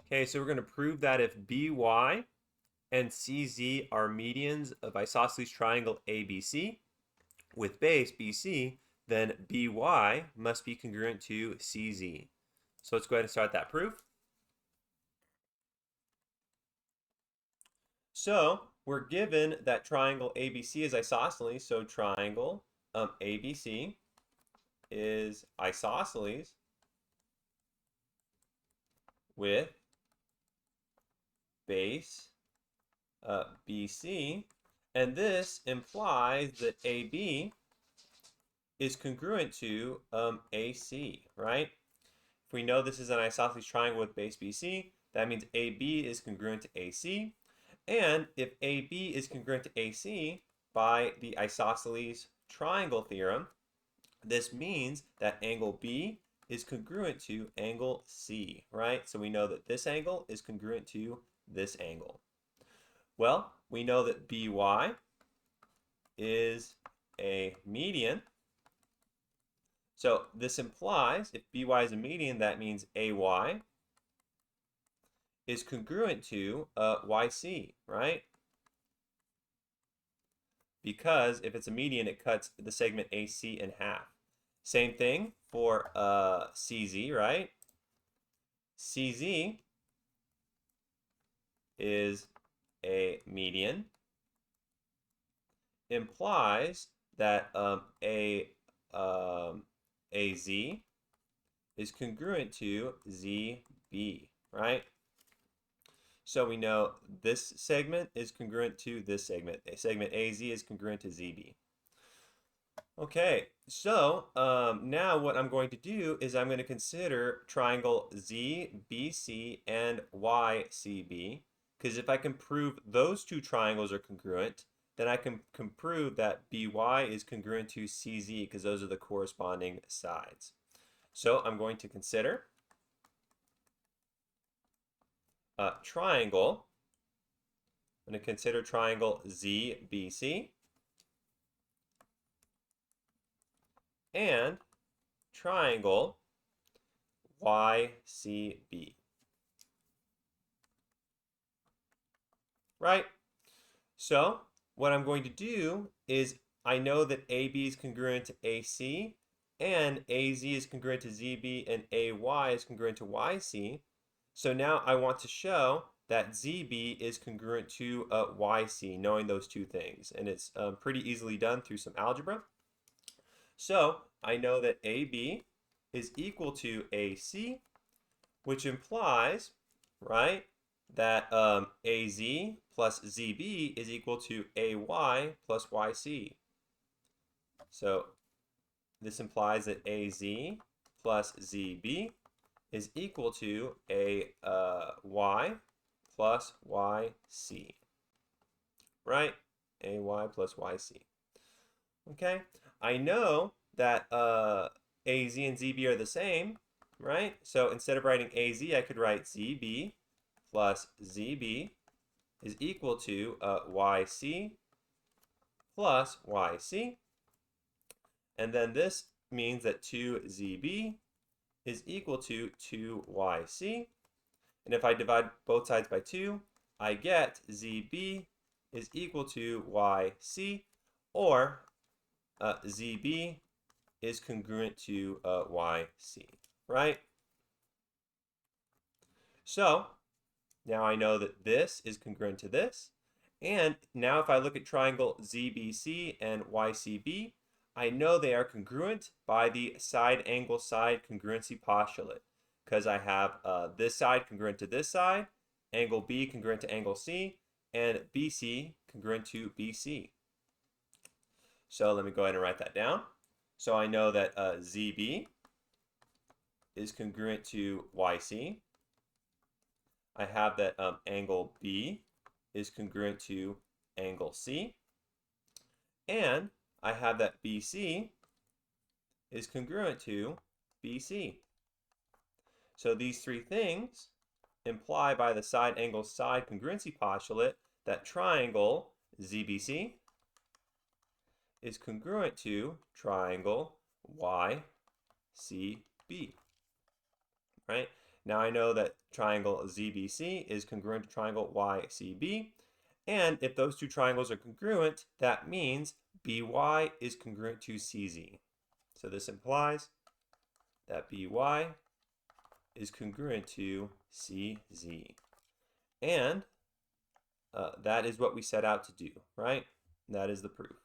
Okay, so we're going to prove that if BY and CZ are medians of isosceles triangle ABC with base BC, then BY must be congruent to CZ. So let's go ahead and start that proof. So we're given that triangle ABC is isosceles, so triangle ABC is isosceles with base BC, and this implies that AB is congruent to AC, right? If we know this is an isosceles triangle with base BC, that means AB is congruent to AC. And if AB is congruent to AC by the isosceles triangle theorem, this means that angle B is congruent to angle C, right? So we know that this angle is congruent to this angle. Well, we know that BY is a median. So this implies if BY is a median, that means AY is congruent to YC, right? Because if it's a median, it cuts the segment AC in half. Same thing for CZ, right? CZ is a median, implies that AZ is congruent to ZB, right? So we know this segment is congruent to this segment. Segment AZ is congruent to ZB. Okay, so now what I'm going to do is I'm going to consider triangle ZBC and YCB, because if I can prove those two triangles are congruent, then I can prove that BY is congruent to CZ, because those are the corresponding sides. So I'm going to consider triangle. I'm going to consider triangle ZBC and triangle YCB. Right? So what I'm going to do is I know that AB is congruent to AC and AZ is congruent to ZB and AY is congruent to YC. So now I want to show that ZB is congruent to YC, knowing those two things. And it's pretty easily done through some algebra. So I know that AB is equal to AC, which implies, right, that AZ plus ZB is equal to AY plus YC. So this implies that AZ plus ZB is equal to Y plus YC, right? AY plus YC. Okay, I know that AZ and ZB are the same, right? So instead of writing AZ, I could write ZB plus ZB is equal to YC plus YC. And then this means that 2ZB is equal to 2YC. And if I divide both sides by 2, I get ZB is equal to YC, or ZB is congruent to YC, right? So now I know that this is congruent to this. And now if I look at triangle ZBC and YCB, I know they are congruent by the side angle side congruency postulate, because I have this side congruent to this side, angle B congruent to angle C, and BC congruent to BC. So let me go ahead and write that down. So I know that ZB is congruent to YC. I have that angle B is congruent to angle C. And I have that BC is congruent to BC. So these three things imply by the side angle side congruency postulate that triangle ZBC is congruent to triangle YCB, right? Now I know that triangle ZBC is congruent to triangle YCB. And if those two triangles are congruent, that means BY is congruent to CZ. So this implies that BY is congruent to CZ. And that is what we set out to do, right? That is the proof.